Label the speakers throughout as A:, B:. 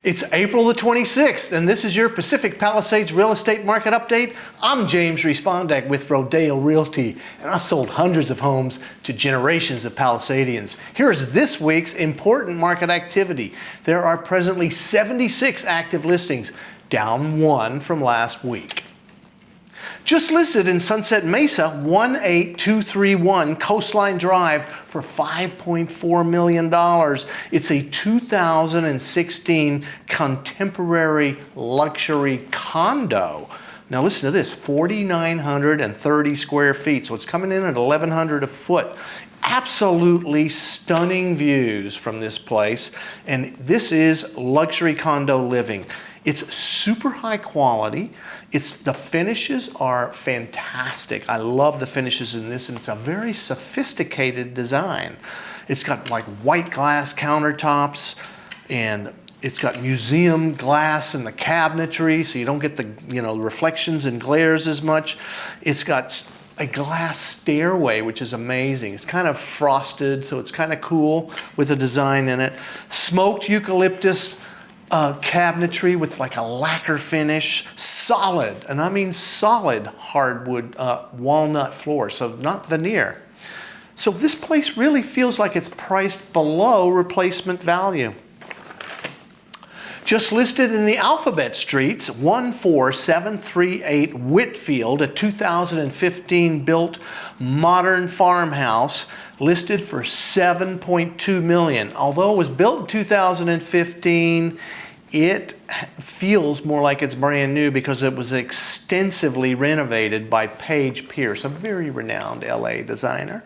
A: It's April the 26th, and this is your Pacific Palisades real estate market update. I'm James Respondek with Rodeo Realty, and I've sold hundreds of homes to generations of Palisadians. Here's this week's important market activity. There are presently 76 active listings, down one from last week. Just listed in Sunset Mesa, 18231 Coastline Drive for $5.4 million. It's a 2016 contemporary luxury condo. Now listen to this, 4,930 square feet. So it's coming in at 1,100 a foot. Absolutely stunning views from this place. And this is luxury condo living. It's super high quality. The finishes are fantastic. I love the finishes in this, and it's a very sophisticated design. It's got like white glass countertops, and it's got museum glass in the cabinetry, so you don't get the reflections and glares as much. It's got a glass stairway, which is amazing. It's kind of frosted, so it's kind of cool with a design in it. Smoked eucalyptus cabinetry with like a lacquer finish, solid, and I mean solid hardwood walnut floor, so not veneer. So this place really feels like it's priced below replacement value. Just listed in the Alphabet Streets, 14738 Whitfield, a 2015 built modern farmhouse, listed for $7.2 million. Although it was built in 2015, it feels more like it's brand new because it was extensively renovated by Paige Pierce, a very renowned LA designer.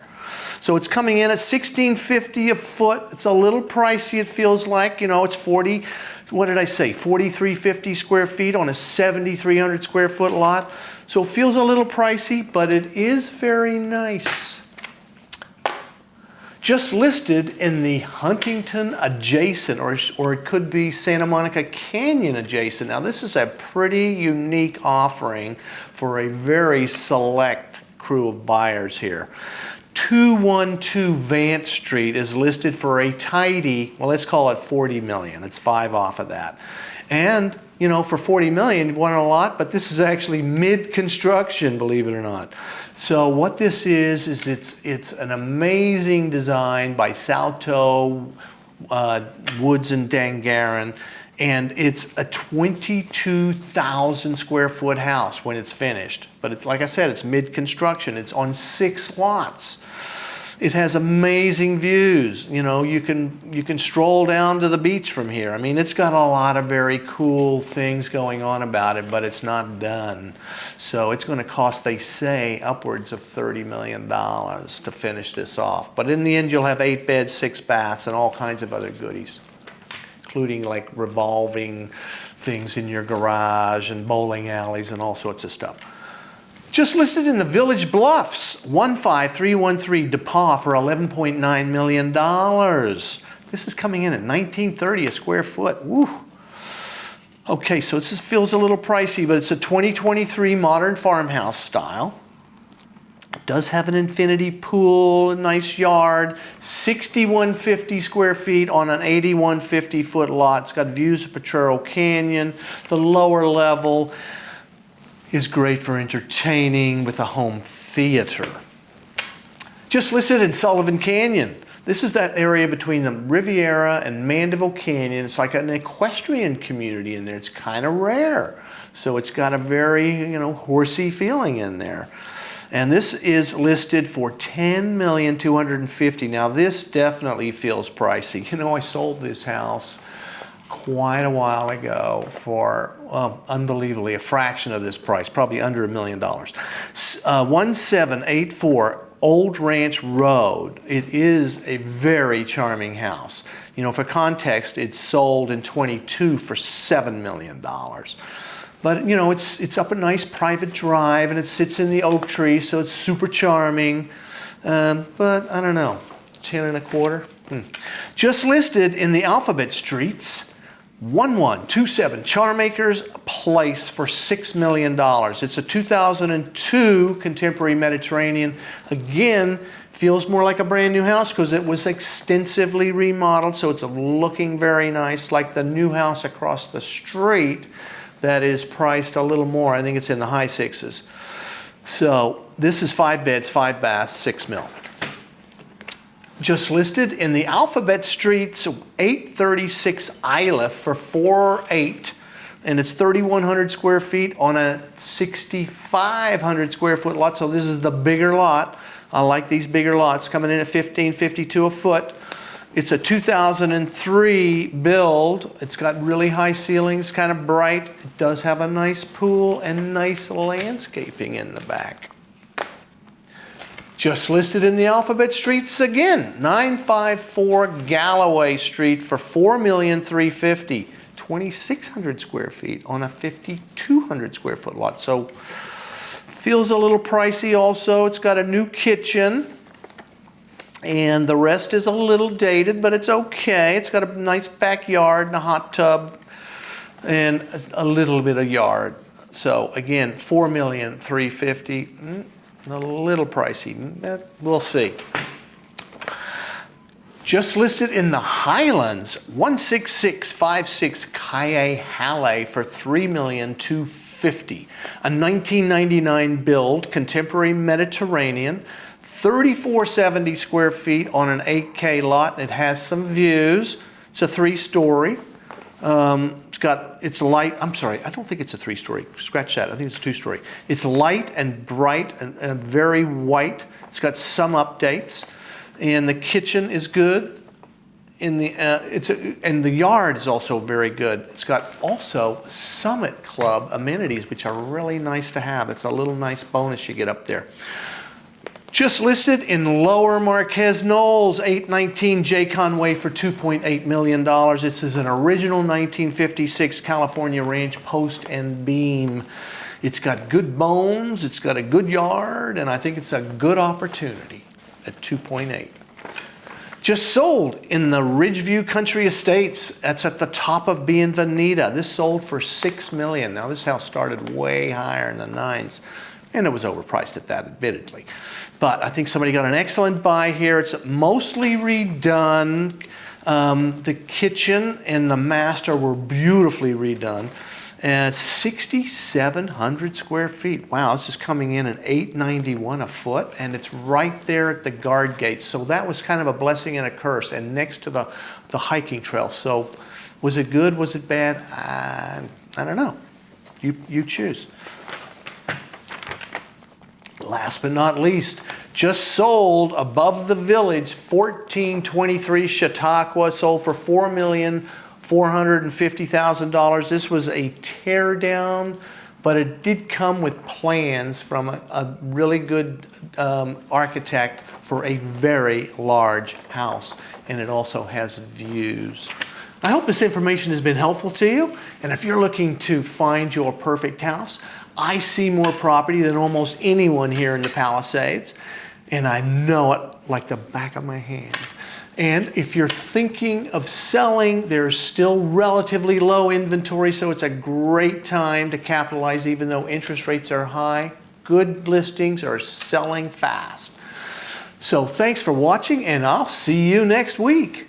A: So it's coming in at $1,650 a foot. It's a little pricey, it feels like. It's 4,350 square feet on a 7,300 square foot lot. So it feels a little pricey, but it is very nice. Just listed in the Huntington adjacent, or it could be Santa Monica Canyon adjacent. Now this is a pretty unique offering for a very select crew of buyers here. 212 Vance Street is listed for a tidy, well, let's call it $40 million. It's 5 off of that. And, for $40 million, you want a lot, but this is actually mid-construction, believe it or not. So what this is it's an amazing design by Salto Woods and Dangaran, and it's a 22,000 square foot house when it's finished. But like I said, it's mid-construction. It's on 6 lots. It has amazing views. You can stroll down to the beach from here. I mean, it's got a lot of very cool things going on about it, but it's not done. So it's going to cost, they say, upwards of $30 million to finish this off. But in the end, you'll have 8 beds, 6 baths, and all kinds of other goodies, including like revolving things in your garage and bowling alleys and all sorts of stuff. Just listed in the Village Bluffs, 15313 DePaul for $11.9 million. This is coming in at $19.30 a square foot. Woo. Okay, so this feels a little pricey, but it's a 2023 modern farmhouse style. It does have an infinity pool, a nice yard, 6,150 square feet on an 8,150 foot lot. It's got views of Potrero Canyon. The lower level is great for entertaining with a home theater. Just listed in Sullivan Canyon. This is that area between the Riviera and Mandeville Canyon. It's like an equestrian community in there. It's kind of rare. So it's got a very, horsey feeling in there. And this is listed for $10,250,000. Now this definitely feels pricey. I sold this house quite a while ago for unbelievably a fraction of this price, probably under $1 million. 1784 Old Ranch Road. It is a very charming house. For context, it sold in '22 for $7 million. But it's up a nice private drive, and it sits in the oak tree, so it's super charming. But I don't know, 10 1/4. Just listed in the Alphabet Streets, 1127 Charmakers Place for $6 million. It's a 2002 contemporary Mediterranean. Again, Feels more like a brand new house because it was extensively remodeled, so it's looking very nice, like the new house across the street that is priced a little more. I think it's in the high sixes. So this is 5 beds, 5 baths, $6 million. Just listed in the Alphabet Streets 836 Iliff for $4.8, and it's 3,100 square feet on a 6,500 square foot lot. So this is the bigger lot. I like these bigger lots, coming in at $1,552 a foot. It's a 2003 build. It's got really high ceilings, kind of bright. It does have a nice pool and nice landscaping in the back. Just listed in the Alphabet Streets again, 954 Galloway Street for $4,350,000, 2,600 square feet on a 5,200 square foot lot. So feels a little pricey also. It's got a new kitchen, and the rest is a little dated, but it's okay. It's got a nice backyard and a hot tub and a little bit of yard. So again, $4,350,000. A little pricey, we'll see. Just listed in the Highlands, 16656 Cuyahoga for $3,250,000. A 1999 build, contemporary Mediterranean, 3,470 square feet on an 8K lot. It has some views. It's a 3-story. It's light. I'm sorry, I don't think it's a 3-story. Scratch that. I think it's a 2-story. It's light and bright and very white. It's got some updates, and the kitchen is good. And the yard is also very good. It's got also Summit Club amenities, which are really nice to have. It's a little nice bonus you get up there. Just listed in Lower Marquez Knolls, 819 J. Conway for $2.8 million. This is an original 1956 California ranch, post and beam. It's got good bones, it's got a good yard, and I think it's a good opportunity at 2.8. Just sold in the Ridgeview Country Estates. That's at the top of Bienvenida. This sold for $6 million. Now this house started way higher in the 9s, and it was overpriced at that, admittedly. But I think somebody got an excellent buy here. It's mostly redone. The kitchen and the master were beautifully redone. And it's 6,700 square feet. Wow, this is coming in at $891 a foot, and it's right there at the guard gate. So that was kind of a blessing and a curse, and next to the hiking trail. So was it good? Was it bad? I don't know. You choose. Last but not least, just sold above the village, 1423 Chautauqua, sold for $4,450,000. This was a tear down, but it did come with plans from a really good architect for a very large house, and it also has views. I hope this information has been helpful to you, and if you're looking to find your perfect house, I see more property than almost anyone here in the Palisades, and I know it like the back of my hand. And if you're thinking of selling, there's still relatively low inventory, so it's a great time to capitalize even though interest rates are high. Good listings are selling fast. So thanks for watching, and I'll see you next week.